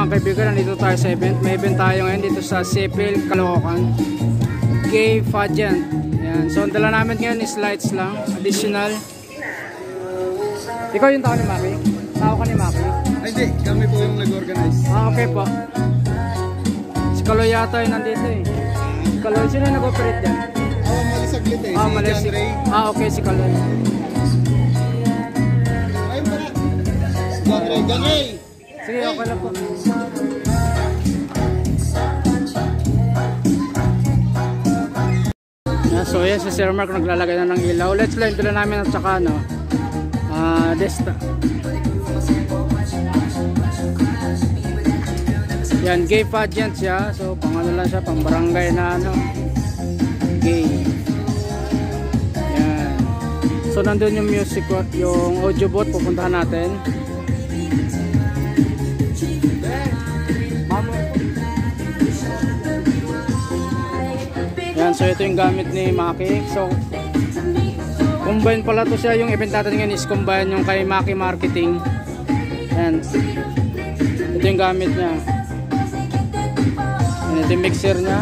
mga kaibigan, nandito tayo sa event. May event tayo ngayon dito sa Sipil, Caloocan. Gay Pageant. Yan. So ang dala namin ngayon is lights lang, additional. Ikaw yung tao ni Maki? Tao ka ni Maki? Ay hindi, kami po yung nag-organize. Okay po. Si Kaloy yata yung nandito eh. Si Kaloy, sino yung nag-operate dyan? Mali saglit eh, si John Ray. Okay, si Kaloy. Ayun pala. John Ray! Sige, okay lang po. So yan, si Sir Mark naglalagay na ng ilaw. Let's live dala namin at saka ano, Desta. Yan, gay pageant siya. So pang ano lang siya, pang barangay na ano, gay. Yan. So nandun yung music, yung audio booth, pupuntahan natin. Yan, so ito yung gamit ni Maki. So combine pala to siya, yung event natin ngayon is combine yung kay Maki Marketing. Yan. Ito yung gamit niya. Yan, ito yung mixer niya.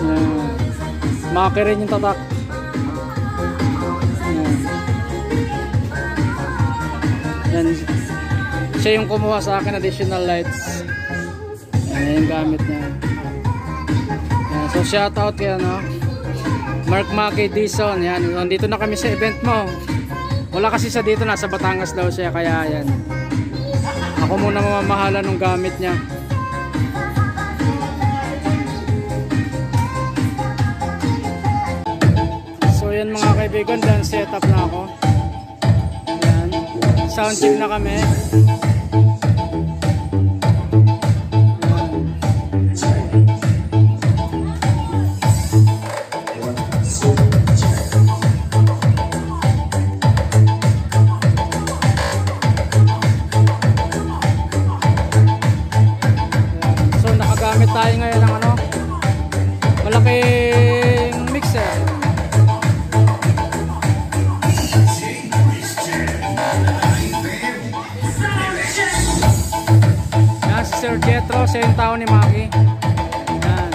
Yan. Maki rin yung tatak. Yan. Yan. Siya yung kumuha sa akin additional lights. Yan yung gamit niya. So shout out kay ano, Mark Maki Dison. Yan, nandito na kami sa event mo. Wala kasi sa dito, nasa Batangas daw siya, kaya yan. Ako muna mamamahala ng gamit niya. So yan mga kaibigan, dan set up na ako. Yan. Sound check na kami. Tayo ngayon ng ano, malaking mixer. Yan si Sir Jetro, siya yung tao ni Maki. Yan.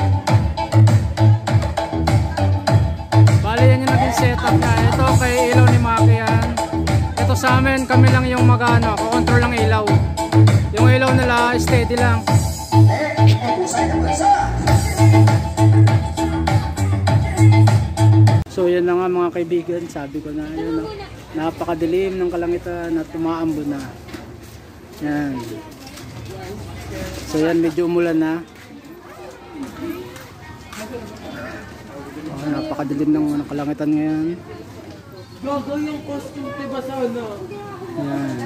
Bali yan yung naging setup niya. Ito kay ilaw ni Maki yan. Ito sa amin, kami lang yung mag-ano, control lang ilaw. Yung ilaw nila steady lang. So yan na nga mga kaibigan, sabi ko na yun, napakadilim ng kalangitan at tumaambon na. Yan. So yan, medyo umulan na. Napakadilim ng kalangitan ngayon. Gago yung costume, diba sa ano? Yan.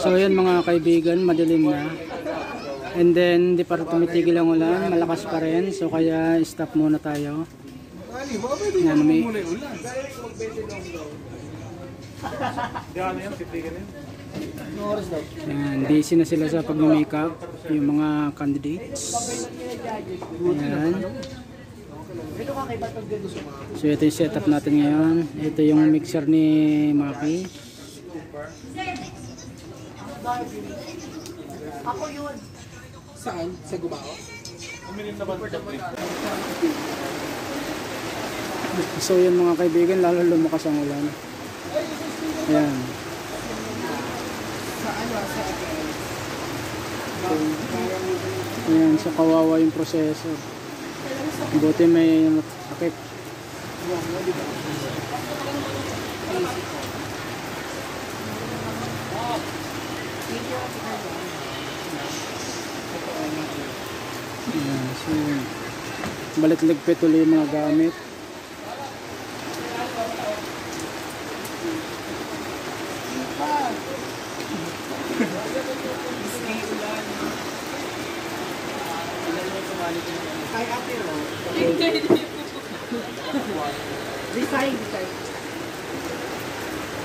So yan mga kaibigan, madilim na. And then hindi pa tumitigil ang ulan, malakas pa rin. So kaya stop muna tayo. Yan, may... Yan, busy na sila sa pag-makeup, yung mga candidates. Yan. So ito yung setup natin ngayon. Ito yung mixer ni Maki. Ako yun. Saan? Sa Gumao? So yun mga kaibigan, lalo lumakas ang ulan. Ayan. Ayan, so kawawa yung proseso. Buti may sakit. Ayan, so balik-ligpit ulit yung mga gamit. Ay, ate o. Resign.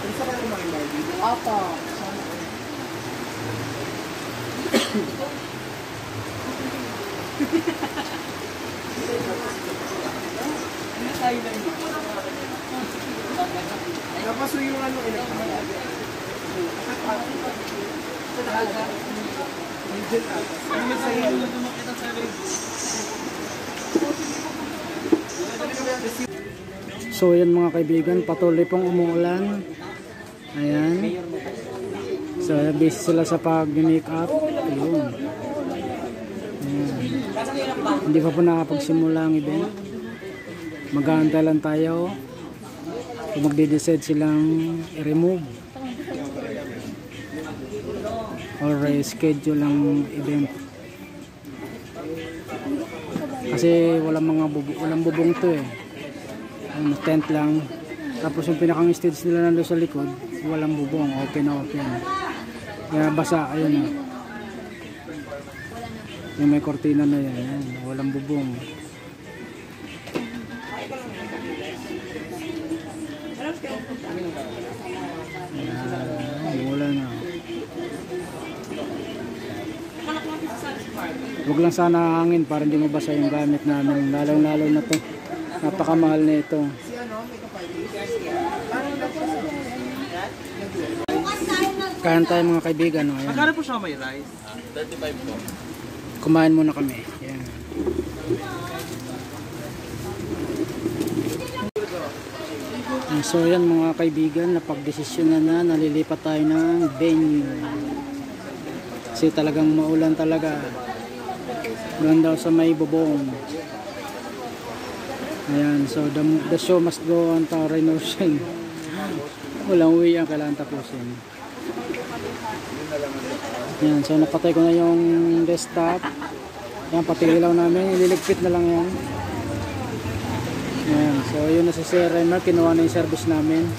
Gusto ka kumain, Barbie? Opo. Thailand. Napaso yung ano, So yan mga kaibigan, patuloy pong umuulan. Ayan. So busy sila sa pag-make up. Ayun. Ayan. Hindi pa po nakapagsimula ang event. Mag-aantay lang tayo. So magde-decide silang i-remove or schedule ang event. Kasi walang bubong to eh. Tent lang. Tapos yung pinakang stage nila nando sa likod, walang bubong, open na open. Kaya basa, ayun na. Yung may kortina na yan, yan, walang bubong. Ayan, wala na. Huwag lang sana hangin para hindi mabasa yung gamit namin. Lalo na to. Napakamahal na ito. Kain tayo mga kaibigan. No? magkano po siya may rice? 35 po. Kumain muna kami. Yan. So yan mga kaibigan, napagdesisyon na nalilipat tayo ng venue. Kasi talagang maulan talaga. Doon daw sa may bubong. Ayan, so the show must go on Taray Ocean. Walang uwi ang kailangan tapusin. Ayan, so napatay ko na yung desktop. Ayan, pati ilaw namin, ililigpit na lang yan. Ayan, so yun na si Sir Remer, kinuha na yung service namin.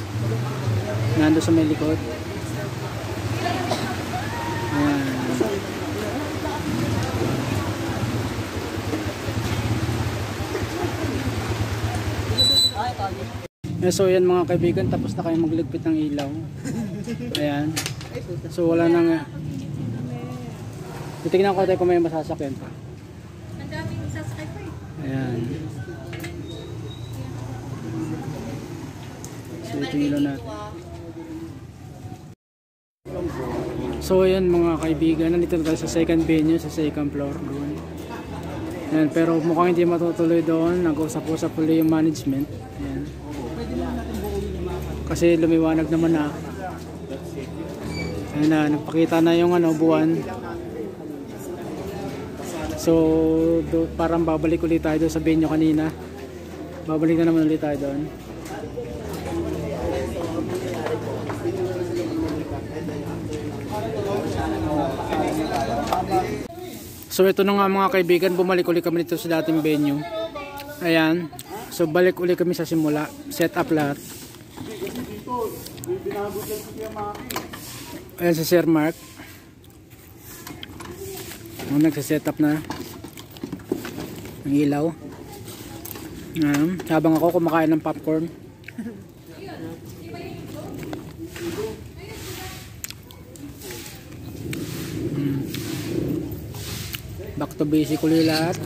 Nando sa may likod. Ayan. So yan mga kaibigan, tapos na kayo magligpit ng ilaw. Ayan. So wala nang titignan ko tayo kung may masasakyan pa. Ang daming sasakay pa eh. Ayan. So ito yung ilaw natin. So ayan mga kaibigan, nandito na tayo sa second venue, sa second floor doon. Ayan, pero mukhang hindi matutuloy doon. Nag-usap-usap ulit yung management. Ayan. Kasi lumiwanag naman na. Ayan na, nagpakita na yung buwan. So parang babalik ulit tayo doon sa venue kanina. Babalik na naman ulit tayo doon. So ito na nga mga kaibigan, bumalik ulit kami dito sa dating venue. Ayan. So balik ulit kami sa simula. Set up lahat. Ayan si Sir Mark. Nagsa-set up na ng ilaw. Habang ako kumakain ng popcorn. Back to basic ulit lahat.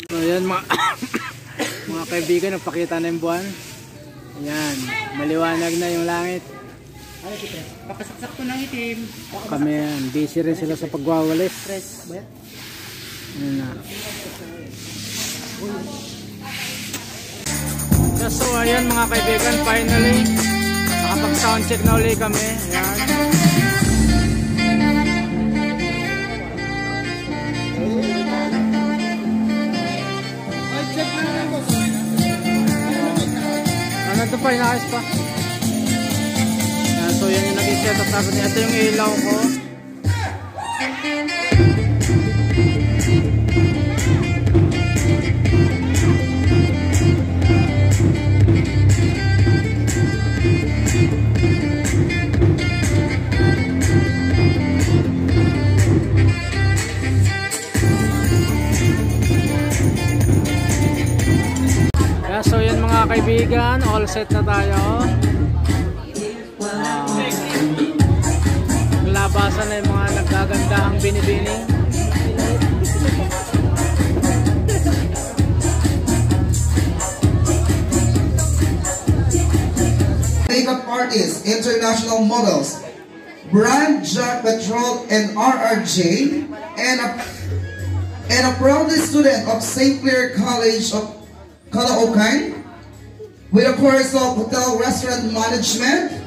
So ayan mga kaibigan, nagpakita na yung buwan. Ayan, maliwanag na yung langit. Pakasaksak ko ng itim. Kami yan, busy rin sila sa pagwawalis. Ayan na. So ayan mga kaibigan, finally nakapag sound check na ulit kami. Ayan. Ito pa, inaayos pa. So yan yung naging setup natin. Ito yung ilaw ko. So yan mga kaibigan, all set na tayo. Nalabasan na yung mga nagagandahang binibini. Makeup artists, international models, Brand Jack Petrol and RRJ, and a proud student of St. Clair College of Caloocan, with a course of hotel restaurant management.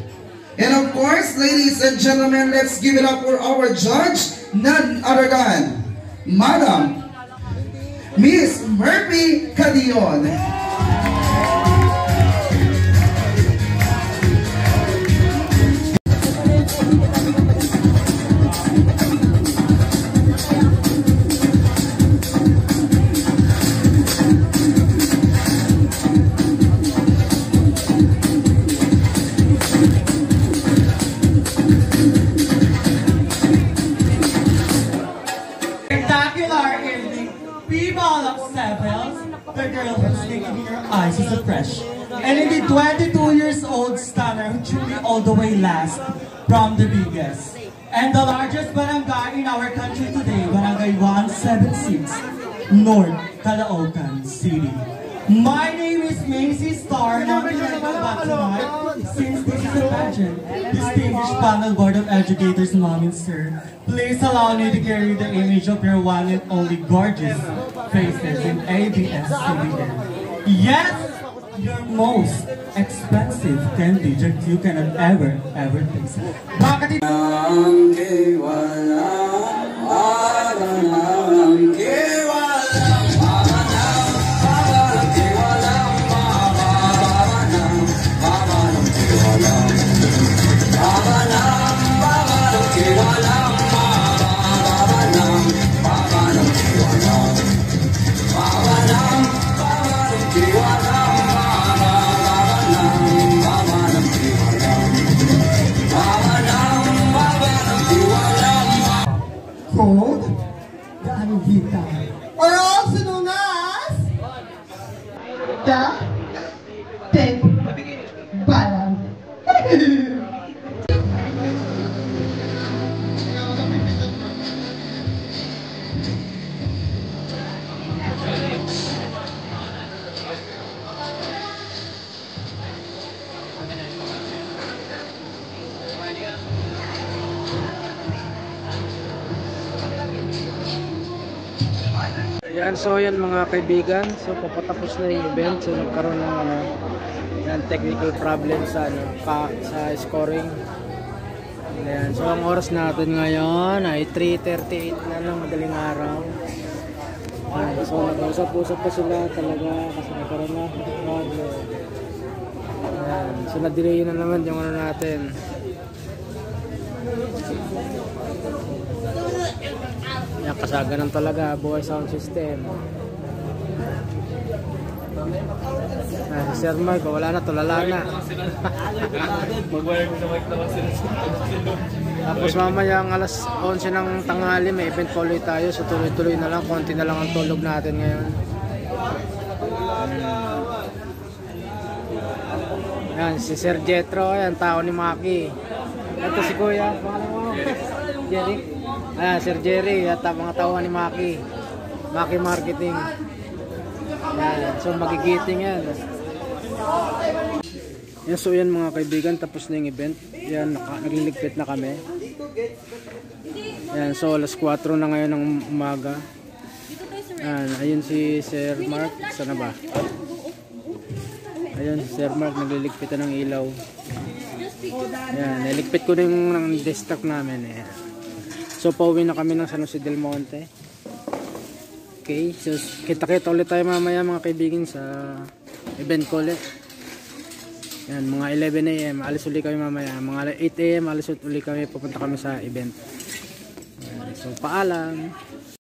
And of course, ladies and gentlemen, let's give it up for our judge, none other than Madam Miss Murphy Cadion. The girl who's thinking in her eyes is a fresh and indeed 22 years old stunner who truly all the way last from the biggest and the largest barangay in our country today, Barangay 176, North Caloocan City. My name is Macy Star and I'm here tonight since this is a pageant. Distinguished panel board of educators, mom and sir, please allow me to carry the image of your one and only gorgeous faces in ABS City. Yes, your most expensive candy that you cannot ever taste. Bakit called the Anuvita, or also known as the Ted Balang. Yan, so yan mga kaibigan, so papatapos na yung event, so nagkaroon ng yan, technical problem sa sa scoring. Yan, so ang oras natin ngayon ay 3:38 na ng madaling araw. Yan, so nag-usap-usap pa sila talaga kasi nagkaroon na problem. Yan, so na-delay na naman yung ano natin. Yan, kasaganan talaga buhay sound system. Si Sir Mark, wala na, tulala na. Tapos mamaya ang alas 11 ng tanghali may event pa ulit tayo, so tuloy-tuloy na lang, konti na lang ang tulog natin ngayon. Yan, si Sir Jetro, yan, tao ni Maki. Ito si Kuya, pangalan mo? Jerry. Ayan, Sir Jerry, at mga tao ni Maki. Maki Marketing. Yan, so magigiting yan. Yan, so yan mga kaibigan, tapos na yung event. Yan, nagliligpit na kami. Yan, so alas 4 na ngayon ng umaga. Yan, ayun si Sir Mark, sana ba? Ayun, si Sir Mark, nagliligpit na ng ilaw. Yan, naligpit ko na yung destock namin. Yan. So pauwi na kami ng San Jose del Monte. Okay, so kita-kita ulit tayo mamaya mga kaibigan sa event ko ulit. Yan, mga 11 AM alis ulit kami mamaya. Mga 8 AM alis ulit kami, pupunta kami sa event. Yan, so paalam.